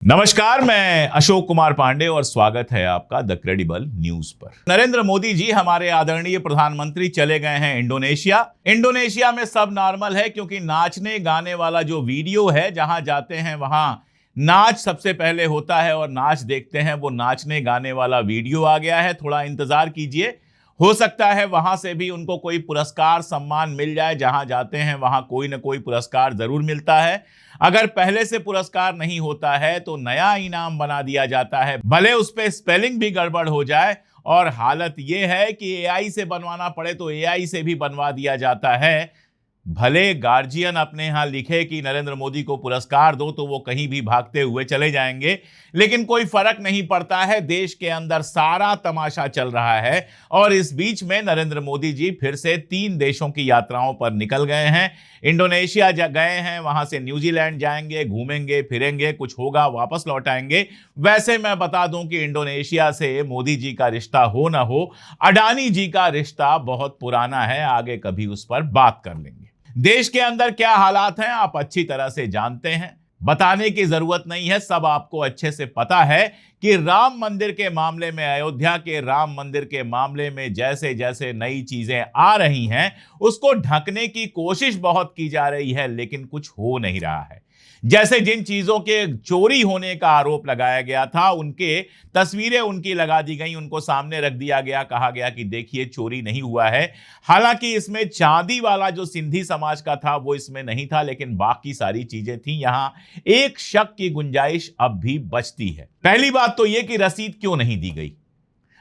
नमस्कार, मैं अशोक कुमार पांडे और स्वागत है आपका द क्रेडिबल न्यूज पर। नरेंद्र मोदी जी हमारे आदरणीय प्रधानमंत्री चले गए हैं इंडोनेशिया। इंडोनेशिया में सब नॉर्मल है क्योंकि नाचने गाने वाला जो वीडियो है, जहां जाते हैं वहां नाच सबसे पहले होता है और नाच देखते हैं। वो नाचने गाने वाला वीडियो आ गया है, थोड़ा इंतजार कीजिए, हो सकता है वहां से भी उनको कोई पुरस्कार सम्मान मिल जाए। जहां जाते हैं वहां कोई ना कोई पुरस्कार जरूर मिलता है। अगर पहले से पुरस्कार नहीं होता है तो नया इनाम बना दिया जाता है, भले उस पे स्पेलिंग भी गड़बड़ हो जाए। और हालत यह है कि एआई से बनवाना पड़े तो एआई से भी बनवा दिया जाता है। भले गार्जियन अपने यहां लिखे कि नरेंद्र मोदी को पुरस्कार दो तो वो कहीं भी भागते हुए चले जाएंगे, लेकिन कोई फर्क नहीं पड़ता है। देश के अंदर सारा तमाशा चल रहा है और इस बीच में नरेंद्र मोदी जी फिर से 3 देशों की यात्राओं पर निकल गए हैं। इंडोनेशिया गए हैं, वहां से न्यूजीलैंड जाएंगे, घूमेंगे फिरेंगे, कुछ होगा वापस लौट आएंगे। वैसे मैं बता दूं कि इंडोनेशिया से मोदी जी का रिश्ता हो ना हो, अडानी जी का रिश्ता बहुत पुराना है। आगे कभी उस पर बात कर लेंगे। देश के अंदर क्या हालात हैं आप अच्छी तरह से जानते हैं, बताने की जरूरत नहीं है, सब आपको अच्छे से पता है कि राम मंदिर के मामले में, अयोध्या के राम मंदिर के मामले में जैसे जैसे नई चीजें आ रही हैं उसको ढकने की कोशिश बहुत की जा रही है, लेकिन कुछ हो नहीं रहा है। जैसे जिन चीजों के चोरी होने का आरोप लगाया गया था, उनके तस्वीरें उनकी लगा दी गई, उनको सामने रख दिया गया, कहा गया कि देखिए चोरी नहीं हुआ है। हालांकि इसमें चांदी वाला जो सिंधी समाज का था वो इसमें नहीं था, लेकिन बाकी सारी चीजें थी। यहां एक शक की गुंजाइश अब भी बचती है। पहली बात तो यह कि रसीद क्यों नहीं दी गई।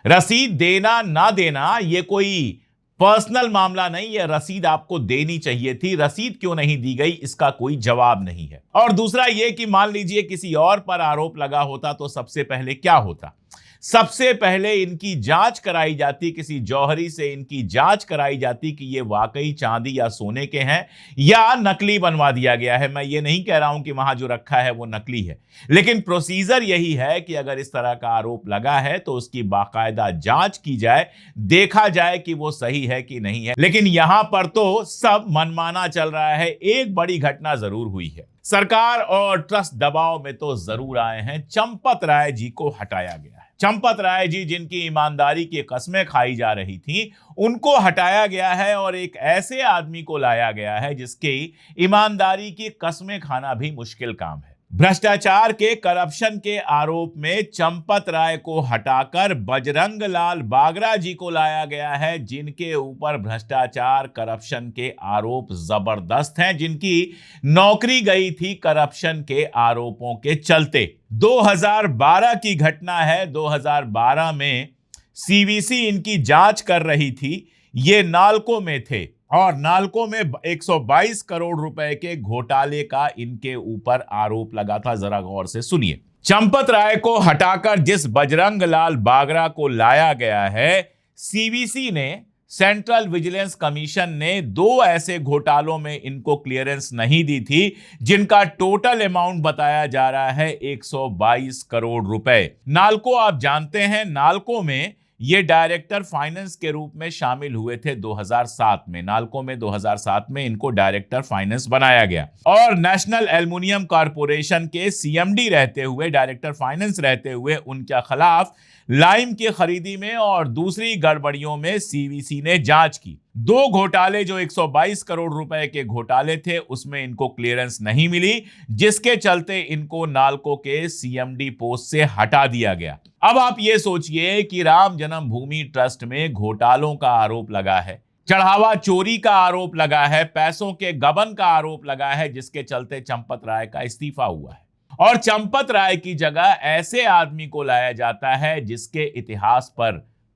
रसीद देना ना देना ये कोई पर्सनल मामला नहीं है, रसीद आपको देनी चाहिए थी। रसीद क्यों नहीं दी गई इसका कोई जवाब नहीं है। और दूसरा यह कि मान लीजिए किसी और पर आरोप लगा होता तो सबसे पहले क्या होता। सबसे पहले इनकी जांच कराई जाती, किसी जौहरी से इनकी जांच कराई जाती कि ये वाकई चांदी या सोने के हैं या नकली बनवा दिया गया है। मैं ये नहीं कह रहा हूं कि वहां जो रखा है वो नकली है, लेकिन प्रोसीजर यही है कि अगर इस तरह का आरोप लगा है तो उसकी बाकायदा जांच की जाए, देखा जाए कि वो सही है कि नहीं है। लेकिन यहां पर तो सब मनमाना चल रहा है। एक बड़ी घटना जरूर हुई है, सरकार और ट्रस्ट दबाव में तो जरूर आए हैं। चंपत राय जी को हटाया गया है। चंपत राय जी जिनकी ईमानदारी की कस्में खाई जा रही थी, उनको हटाया गया है और एक ऐसे आदमी को लाया गया है जिसकी ईमानदारी की कस्में खाना भी मुश्किल काम है। भ्रष्टाचार के, करप्शन के आरोप में चंपत राय को हटाकर बजरंग लाल बागरा जी को लाया गया है, जिनके ऊपर भ्रष्टाचार करप्शन के आरोप जबरदस्त हैं, जिनकी नौकरी गई थी करप्शन के आरोपों के चलते। 2012 की घटना है। 2012 में सीवीसी इनकी जांच कर रही थी। ये नालको में थे और नालको में 122 करोड़ रुपए के घोटाले का इनके ऊपर आरोप लगा था। जरा गौर से सुनिए। चंपत राय को हटाकर जिस बजरंग लाल बागरा को लाया गया है, सीवीसी ने, सेंट्रल विजिलेंस कमीशन ने 2 ऐसे घोटालों में इनको क्लियरेंस नहीं दी थी, जिनका टोटल अमाउंट बताया जा रहा है 122 करोड़ रुपए। नालको आप जानते हैं, नालको में ये डायरेक्टर फाइनेंस के रूप में शामिल हुए थे 2007 में। नालको में 2007 में इनको डायरेक्टर फाइनेंस बनाया गया और नेशनल एल्युमिनियम कॉर्पोरेशन के सीएमडी रहते हुए, डायरेक्टर फाइनेंस रहते हुए, उनके खिलाफ लाइम की खरीदी में और दूसरी गड़बड़ियों में सीवीसी ने जांच की। 2 घोटाले जो 122 करोड़ रुपए के घोटाले थे, उसमें इनको क्लियरेंस नहीं मिली, जिसके चलते इनको नालको के सीएमडी पोस्ट से हटा दिया गया। अब आप ये सोचिए कि राम जन्मभूमि ट्रस्ट में घोटालों का आरोप लगा है, चढ़ावा चोरी का आरोप लगा है, पैसों के गबन का आरोप लगा है, जिसके चलते चंपत राय का इस्तीफा हुआ है। और चंपत राय की जगह ऐसे आदमी को लाया जाता है जिसके इतिहास पर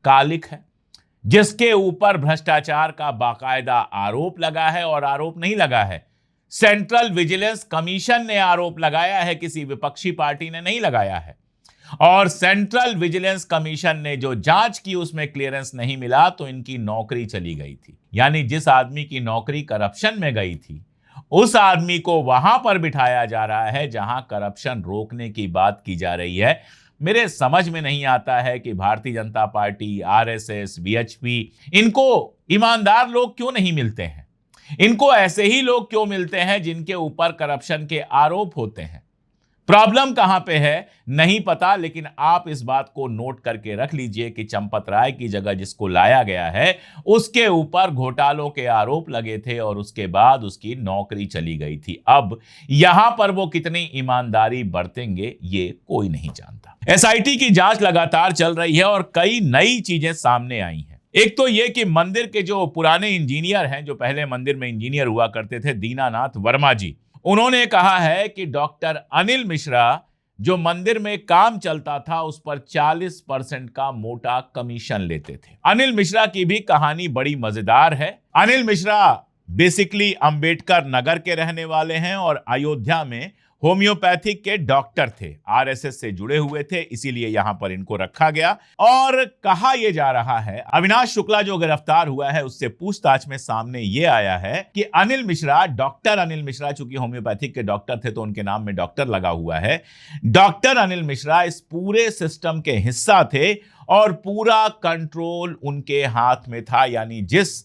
कालिक है, जिसके ऊपर भ्रष्टाचार का बाकायदा आरोप लगा है। और आरोप नहीं लगा है, सेंट्रल विजिलेंस कमीशन ने आरोप लगाया है, किसी विपक्षी पार्टी ने नहीं लगाया है। और सेंट्रल विजिलेंस कमीशन ने जो जांच की उसमें क्लियरेंस नहीं मिला तो इनकी नौकरी चली गई थी। यानी जिस आदमी की नौकरी करप्शन में गई थी, उस आदमी को वहां पर बिठाया जा रहा है जहां करप्शन रोकने की बात की जा रही है। मेरे समझ में नहीं आता है कि Bharatiya Janata party, RSS, VHP, इनको ईमानदार लोग क्यों नहीं मिलते हैं। इनको ऐसे ही लोग क्यों मिलते हैं जिनके ऊपर करप्शन के आरोप होते हैं। प्रॉब्लम कहां पे है नहीं पता, लेकिन आप इस बात को नोट करके रख लीजिए कि चंपत राय की जगह जिसको लाया गया है उसके ऊपर घोटालों के आरोप लगे थे और उसके बाद उसकी नौकरी चली गई थी। अब यहां पर वो कितनी ईमानदारी बरतेंगे ये कोई नहीं जानता। एसआईटी की जांच लगातार चल रही है और कई नई चीजें सामने आई हैं। एक तो यह कि मंदिर के जो पुराने इंजीनियर हैं, जो पहले मंदिर में इंजीनियर हुआ करते थे, दीनानाथ वर्मा जी, उन्होंने कहा है कि डॉक्टर अनिल मिश्रा जो मंदिर में काम चलता था उस पर 40% का मोटा कमीशन लेते थे। अनिल मिश्रा की भी कहानी बड़ी मजेदार है। अनिल मिश्रा बेसिकली अंबेडकर नगर के रहने वाले हैं और अयोध्या में होम्योपैथिक के डॉक्टर थे, आरएसएस से जुड़े हुए थे, इसीलिए यहां पर इनको रखा गया। और कहा यह जा रहा है, अविनाश शुक्ला जो गिरफ्तार हुआ है उससे पूछताछ में सामने यह आया है कि अनिल मिश्रा, डॉक्टर अनिल मिश्रा, चूंकि होम्योपैथिक के डॉक्टर थे तो उनके नाम में डॉक्टर लगा हुआ है, डॉक्टर अनिल मिश्रा इस पूरे सिस्टम के हिस्सा थे और पूरा कंट्रोल उनके हाथ में था। यानी जिस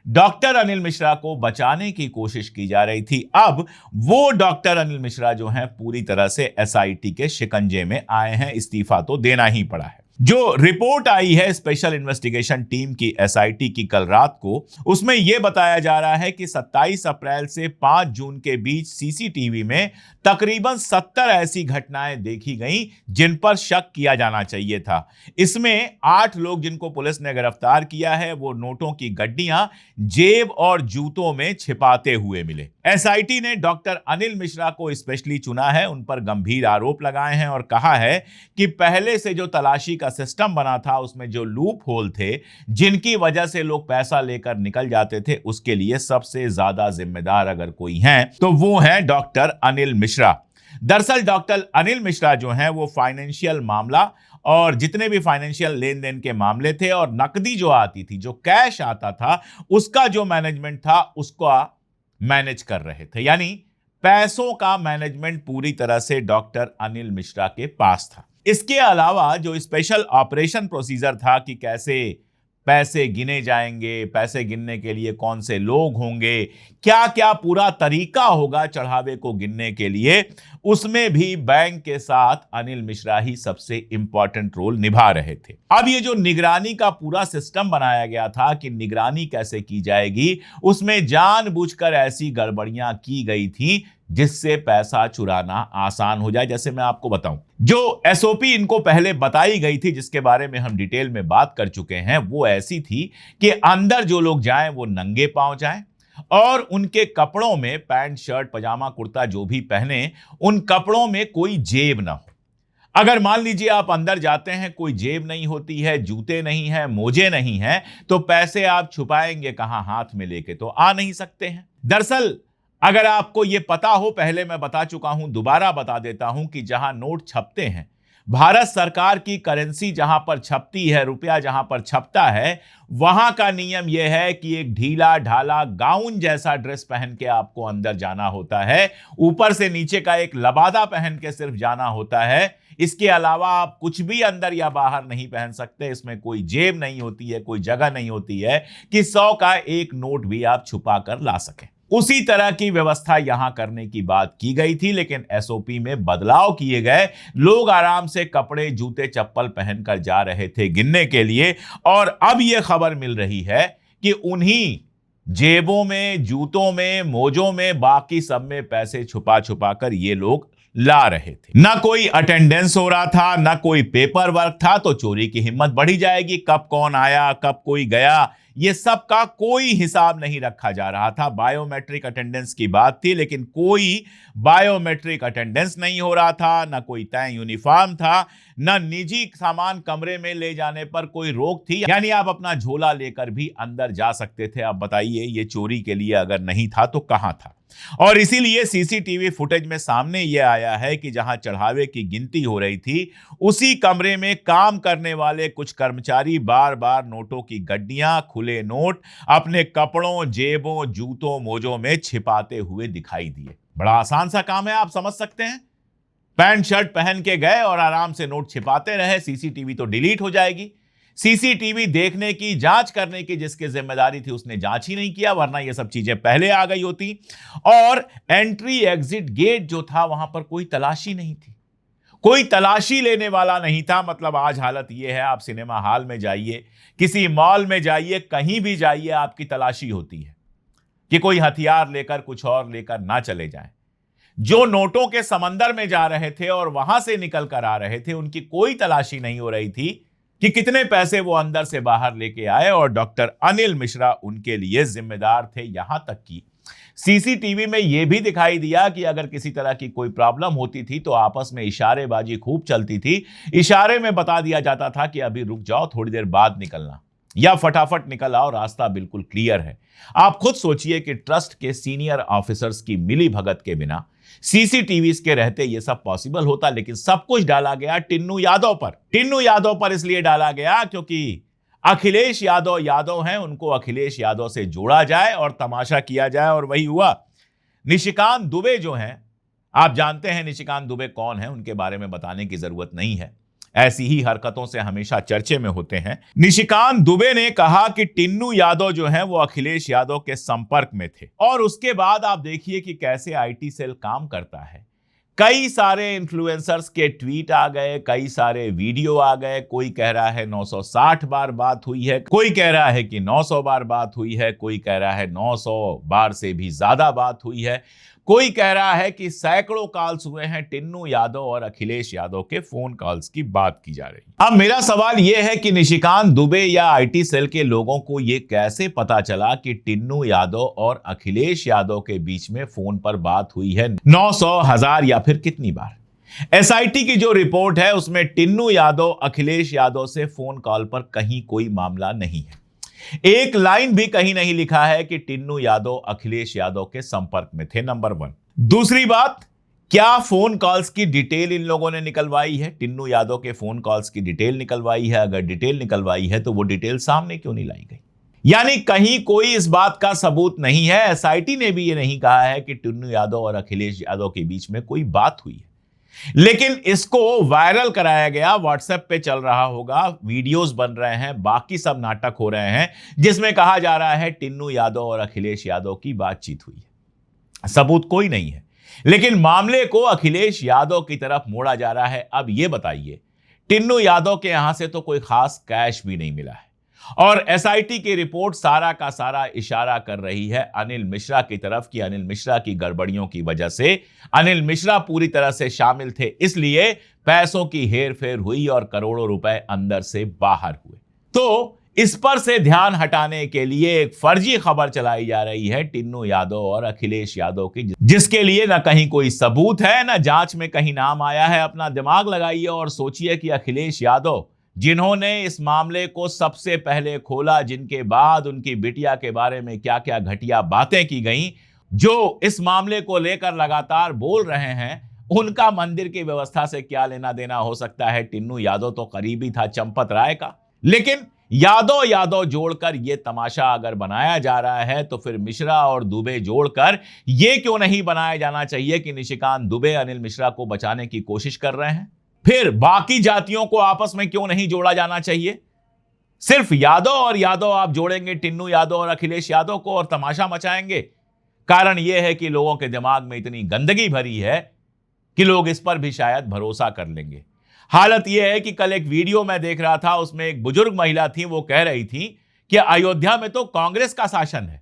डॉक्टर अनिल मिश्रा को बचाने की कोशिश की जा रही थी, अब वो डॉक्टर अनिल मिश्रा जो हैं पूरी तरह से एसआईटी के शिकंजे में आए हैं। इस्तीफा तो देना ही पड़ा है। जो रिपोर्ट आई है स्पेशल इन्वेस्टिगेशन टीम की एसआईटी की कल रात को, उसमें यह बताया जा रहा है कि 27 अप्रैल से 5 जून के बीच सीसीटीवी में तकरीबन 70 ऐसी घटनाएं देखी गई जिन पर शक किया जाना चाहिए था। इसमें 8 लोग जिनको पुलिस ने गिरफ्तार किया है वो नोटों की गड्डियां जेब और जूतों में छिपाते हुए मिले। एसआईटी ने डॉक्टर अनिल मिश्रा को स्पेशली चुना है, उन पर गंभीर आरोप लगाए हैं और कहा है कि पहले से जो तलाशी का सिस्टम बना था उसमें जो लूप होल थे जिनकी वजह से लोग पैसा लेकर निकल जाते थे, उसके लिए सबसे ज्यादा जिम्मेदार अगर कोई हैं तो वो हैं डॉक्टर अनिल मिश्रा। दरअसल डॉक्टर अनिल मिश्रा जो हैं वो फाइनेंशियल मामला और जितने भी फाइनेंशियल लेन देन के मामले थे और नकदी जो आती थी, जो कैश आता था, उसका जो मैनेजमेंट था उसका मैनेज कर रहे थे। यानी पैसों का मैनेजमेंट पूरी तरह से डॉक्टर अनिल मिश्रा के पास था। इसके अलावा जो स्पेशल ऑपरेशन प्रोसीजर था कि कैसे पैसे गिने जाएंगे, पैसे गिनने के लिए कौन से लोग होंगे, क्या क्या पूरा तरीका होगा चढ़ावे को गिनने के लिए, उसमें भी बैंक के साथ अनिल मिश्रा ही सबसे इंपॉर्टेंट रोल निभा रहे थे। अब ये जो निगरानी का पूरा सिस्टम बनाया गया था कि निगरानी कैसे की जाएगी, उसमें जानबूझकर ऐसी गड़बड़ियां की गई थी जिससे पैसा चुराना आसान हो जाए। जैसे मैं आपको बताऊं, जो एसओपी इनको पहले बताई गई थी, जिसके बारे में हम डिटेल में बात कर चुके हैं, वो ऐसी थी कि अंदर जो लोग जाएं वो नंगे पांव जाएं और उनके कपड़ों में, पैंट शर्ट पजामा कुर्ता जो भी पहने, उन कपड़ों में कोई जेब ना हो। अगर मान लीजिए आप अंदर जाते हैं, कोई जेब नहीं होती है, जूते नहीं है, मोजे नहीं है, तो पैसे आप छुपाएंगे कहां? हाथ में लेके तो आ नहीं सकते हैं। दरअसल अगर आपको यह पता हो, पहले मैं बता चुका हूं, दोबारा बता देता हूं कि जहां नोट छपते हैं, भारत सरकार की करेंसी जहां पर छपती है, रुपया जहां पर छपता है, वहां का नियम यह है कि एक ढीला ढाला गाउन जैसा ड्रेस पहन के आपको अंदर जाना होता है। ऊपर से नीचे का एक लबादा पहन के सिर्फ जाना होता है। इसके अलावा आप कुछ भी अंदर या बाहर नहीं पहन सकते। इसमें कोई जेब नहीं होती है, कोई जगह नहीं होती है कि 100 का एक नोट भी आप छुपा कर ला सकें। उसी तरह की व्यवस्था यहां करने की बात की गई थी, लेकिन एसओपी में बदलाव किए गए। लोग आराम से कपड़े, जूते, चप्पल पहनकर जा रहे थे गिनने के लिए। और अब यह खबर मिल रही है कि उन्हीं जेबों में, जूतों में, मोजों में, बाकी सब में पैसे छुपा छुपा कर ये लोग ला रहे थे। ना कोई अटेंडेंस हो रहा था, ना कोई पेपर वर्क था, तो चोरी की हिम्मत बढ़ी जाएगी। कब कौन आया, कब कोई गया, ये सब का कोई हिसाब नहीं रखा जा रहा था। बायोमेट्रिक अटेंडेंस की बात थी, लेकिन कोई बायोमेट्रिक अटेंडेंस नहीं हो रहा था, ना कोई तय यूनिफॉर्म था, ना निजी सामान कमरे में ले जाने पर कोई रोक थी। यानी आप अपना झोला लेकर भी अंदर जा सकते थे। आप बताइए, ये चोरी के लिए अगर नहीं था तो कहां था? और इसीलिए सीसीटीवी फुटेज में सामने यह आया है कि जहां चढ़ावे की गिनती हो रही थी, उसी कमरे में काम करने वाले कुछ कर्मचारी बार बार नोटों की गड्डियां, खुले नोट अपने कपड़ों, जेबों, जूतों, मोजों में छिपाते हुए दिखाई दिए। बड़ा आसान सा काम है, आप समझ सकते हैं। पैंट शर्ट पहन के गए और आराम से नोट छिपाते रहे। सीसीटीवी तो डिलीट हो जाएगी। सीसीटीवी देखने की, जांच करने की जिसकी जिम्मेदारी थी उसने जांच ही नहीं किया, वरना ये सब चीजें पहले आ गई होती। और एंट्री एग्जिट गेट जो था वहां पर कोई तलाशी नहीं थी। कोई तलाशी लेने वाला नहीं था। मतलब आज हालत यह है, आप सिनेमा हॉल में जाइए, किसी मॉल में जाइए, कहीं भी जाइए, आपकी तलाशी होती है कि कोई हथियार लेकर कुछ और लेकर ना चले जाएं। जो नोटों के समंदर में जा रहे थे और वहां से निकल कर आ रहे थे, उनकी कोई तलाशी नहीं हो रही थी कि कितने पैसे वो अंदर से बाहर लेके आए, और डॉक्टर अनिल मिश्रा उनके लिए जिम्मेदार थे। यहां तक कि सीसीटीवी में यह भी दिखाई दिया कि अगर किसी तरह की कोई प्रॉब्लम होती थी तो आपस में इशारेबाजी खूब चलती थी। इशारे में बता दिया जाता था कि अभी रुक जाओ, थोड़ी देर बाद निकलना, या फटाफट निकल आओ, रास्ता बिल्कुल क्लियर है। आप खुद सोचिए कि ट्रस्ट के सीनियर ऑफिसर्स की मिली भगत के बिना सीसीटीवी के रहते यह सब पॉसिबल होता। लेकिन सब कुछ डाला गया टिन्नू यादव पर। टिन्नू यादव पर इसलिए डाला गया क्योंकि अखिलेश यादव यादव हैं, उनको अखिलेश यादव से जोड़ा जाए और तमाशा किया जाए, और वही हुआ। निशिकांत दुबे जो हैं, आप जानते हैं निशिकांत दुबे कौन है, उनके बारे में बताने की जरूरत नहीं है, ऐसी ही हरकतों से हमेशा चर्चे में होते हैं। निशिकांत दुबे ने कहा कि टिन्नू यादव जो हैं वो अखिलेश यादव के संपर्क में थे, और उसके बाद आप देखिए कि कैसे आईटी सेल काम करता है। कई सारे इन्फ्लुएंसर्स के ट्वीट आ गए, कई सारे वीडियो आ गए। कोई कह रहा है 960 बार बात हुई है, कोई कह रहा है कि 900 बार बात हुई है, कोई कह रहा है 900 बार से भी ज्यादा बात हुई है, कोई कह रहा है कि सैकड़ों कॉल्स हुए हैं। टिन्नू यादव और अखिलेश यादव के फोन कॉल्स की बात की जा रही। अब मेरा सवाल यह है कि निशिकांत दुबे या आईटी सेल के लोगों को यह कैसे पता चला कि टिन्नू यादव और अखिलेश यादव के बीच में फोन पर बात हुई है 900, 1000 या फिर कितनी बार? एसआईटी की जो रिपोर्ट है उसमें टिन्नू यादव अखिलेश यादव से फोन कॉल पर कहीं कोई मामला नहीं है। एक लाइन भी कहीं नहीं लिखा है कि टिन्नू यादव अखिलेश यादव के संपर्क में थे, नंबर 1। दूसरी बात, क्या फोन कॉल्स की डिटेल इन लोगों ने निकलवाई है? टिन्नू यादव के फोन कॉल्स की डिटेल निकलवाई है? अगर डिटेल निकलवाई है तो वो डिटेल सामने क्यों नहीं लाई गई? यानी कहीं कोई इस बात का सबूत नहीं है। एसआईटी ने भी ये नहीं कहा है कि टिन्नू यादव और अखिलेश यादव के बीच में कोई बात हुई है, लेकिन इसको वायरल कराया गया। व्हाट्सएप पे चल रहा होगा, वीडियोस बन रहे हैं, बाकी सब नाटक हो रहे हैं, जिसमें कहा जा रहा है टिन्नू यादव और अखिलेश यादव की बातचीत हुई है। सबूत कोई नहीं है, लेकिन मामले को अखिलेश यादव की तरफ मोड़ा जा रहा है। अब यह बताइए, टिन्नू यादव के यहां से तो कोई खास कैश भी नहीं मिला है, और एसआईटी की रिपोर्ट सारा का सारा इशारा कर रही है अनिल मिश्रा की तरफ कि अनिल मिश्रा की गड़बड़ियों की वजह से अनिल मिश्रा पूरी तरह से शामिल थे, इसलिए पैसों की हेरफेर हुई और करोड़ों रुपए अंदर से बाहर हुए। तो इस पर से ध्यान हटाने के लिए एक फर्जी खबर चलाई जा रही है टिन्नू यादव और अखिलेश यादव की, जिसके लिए ना कहीं कोई सबूत है, ना जांच में कहीं नाम आया है। अपना दिमाग लगाइए और सोचिए कि अखिलेश यादव, जिन्होंने इस मामले को सबसे पहले खोला, जिनके बाद उनकी बिटिया के बारे में क्या क्या घटिया बातें की गईं, जो इस मामले को लेकर लगातार बोल रहे हैं, उनका मंदिर की व्यवस्था से क्या लेना देना हो सकता है? टिन्नू यादव तो करीबी था चंपत राय का। लेकिन यादव जोड़कर यह तमाशा अगर बनाया जा रहा है तो फिर मिश्रा और दुबे जोड़कर यह क्यों नहीं बनाया जाना चाहिए कि निशिकांत दुबे अनिल मिश्रा को बचाने की कोशिश कर रहे हैं? फिर बाकी जातियों को आपस में क्यों नहीं जोड़ा जाना चाहिए? सिर्फ यादव आप जोड़ेंगे टिन्नू यादव और अखिलेश यादव को और तमाशा मचाएंगे। कारण यह है कि लोगों के दिमाग में इतनी गंदगी भरी है कि लोग इस पर भी शायद भरोसा कर लेंगे। हालत यह है कि कल एक वीडियो मैं देख रहा था, उसमें एक बुजुर्ग महिला थी, वो कह रही थी कि अयोध्या में तो कांग्रेस का शासन है।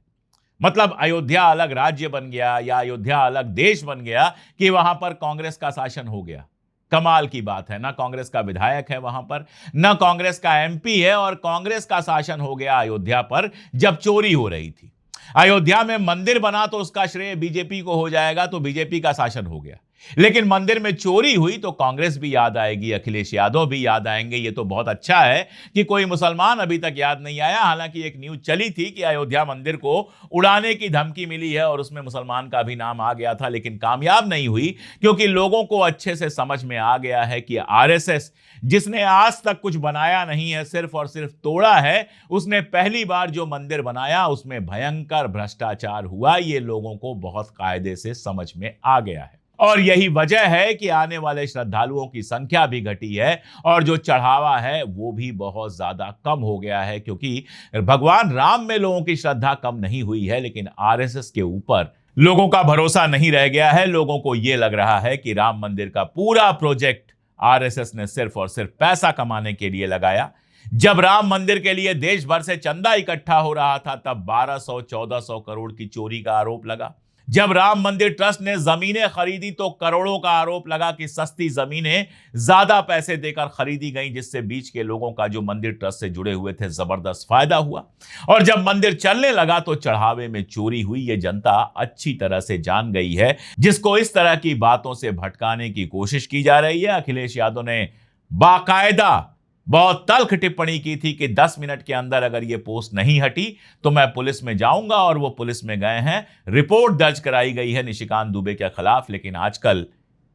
मतलब अयोध्या अलग राज्य बन गया या अयोध्या अलग देश बन गया कि वहां पर कांग्रेस का शासन हो गया। कमाल की बात है, ना कांग्रेस का विधायक है वहां पर, ना कांग्रेस का एमपी है, और कांग्रेस का शासन हो गया अयोध्या पर जब चोरी हो रही थी। अयोध्या में मंदिर बना तो उसका श्रेय बीजेपी को हो जाएगा, तो बीजेपी का शासन हो गया। लेकिन मंदिर में चोरी हुई तो कांग्रेस भी याद आएगी, अखिलेश यादव भी याद आएंगे। ये तो बहुत अच्छा है कि कोई मुसलमान अभी तक याद नहीं आया। हालांकि एक न्यूज चली थी कि अयोध्या मंदिर को उड़ाने की धमकी मिली है और उसमें मुसलमान का भी नाम आ गया था, लेकिन कामयाब नहीं हुई, क्योंकि लोगों को अच्छे से समझ में आ गया है कि आरएसएस, जिसने आज तक कुछ बनाया नहीं है, सिर्फ और सिर्फ तोड़ा है, उसने पहली बार जो मंदिर बनाया उसमें भयंकर भ्रष्टाचार हुआ। ये लोगों को बहुत कायदे से समझ में आ गया है, और यही वजह है कि आने वाले श्रद्धालुओं की संख्या भी घटी है और जो चढ़ावा है वो भी बहुत ज्यादा कम हो गया है। क्योंकि भगवान राम में लोगों की श्रद्धा कम नहीं हुई है, लेकिन आरएसएस के ऊपर लोगों का भरोसा नहीं रह गया है। लोगों को यह लग रहा है कि राम मंदिर का पूरा प्रोजेक्ट आरएसएस ने सिर्फ और सिर्फ पैसा कमाने के लिए लगाया। जब राम मंदिर के लिए देश भर से चंदा इकट्ठा हो रहा था तब 1200-1400 करोड़ की चोरी का आरोप लगा। जब राम मंदिर ट्रस्ट ने जमीनें खरीदी तो करोड़ों का आरोप लगा कि सस्ती जमीनें ज्यादा पैसे देकर खरीदी गईं, जिससे बीच के लोगों का जो मंदिर ट्रस्ट से जुड़े हुए थे जबरदस्त फायदा हुआ। और जब मंदिर चलने लगा तो चढ़ावे में चोरी हुई। ये जनता अच्छी तरह से जान गई है। जिसको इस तरह की बातों से भटकाने की कोशिश की जा रही है, अखिलेश यादव ने बाकायदा बहुत तल्ख टिप्पणी की थी कि 10 मिनट के अंदर अगर ये पोस्ट नहीं हटी तो मैं पुलिस में जाऊंगा, और वो पुलिस में गए हैं। रिपोर्ट दर्ज कराई गई है निशिकांत दुबे के खिलाफ। लेकिन आजकल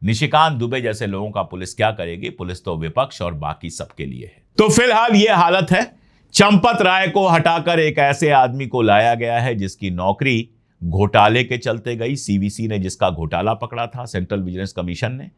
निशिकांत दुबे जैसे लोगों का पुलिस क्या करेगी? पुलिस तो विपक्ष और बाकी सबके लिए है। तो फिलहाल ये हालत है। चंपत राय को हटाकर एक ऐसे आदमी को लाया गया है जिसकी नौकरी घोटाले के चलते गई। सीवीसी ने जिसका घोटाला पकड़ा था, सेंट्रल विजिलेंस कमीशन ने,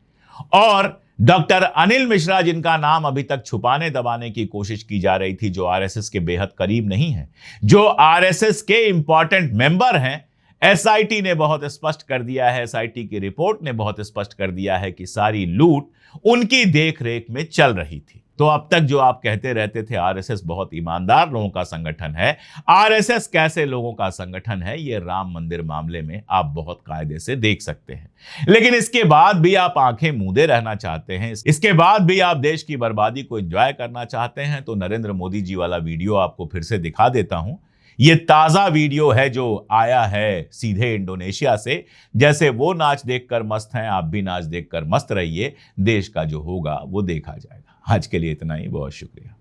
और डॉक्टर अनिल मिश्रा जिनका नाम अभी तक छुपाने दबाने की कोशिश की जा रही थी, जो आरएसएस के बेहद करीब नहीं है, जो आरएसएस के इंपॉर्टेंट मेंबर हैं। एसआईटी ने बहुत स्पष्ट कर दिया है, एसआईटी की रिपोर्ट ने बहुत स्पष्ट कर दिया है कि सारी लूट उनकी देखरेख में चल रही थी। तो अब तक जो आप कहते रहते थे आरएसएस बहुत ईमानदार लोगों का संगठन है, आरएसएस कैसे लोगों का संगठन है, ये राम मंदिर मामले में आप बहुत कायदे से देख सकते हैं। लेकिन इसके बाद भी आप आंखें मूंदे रहना चाहते हैं, इसके बाद भी आप देश की बर्बादी को एंजॉय करना चाहते हैं, तो नरेंद्र मोदी जी वाला वीडियो आपको फिर से दिखा देता हूं। ये ताजा वीडियो है जो आया है सीधे इंडोनेशिया से। जैसे वो नाच देखकर मस्त हैं, आप भी नाच देखकर मस्त रहिए। देश का जो होगा वो देखा जाएगा। आज के लिए इतना ही, बहुत शुक्रिया।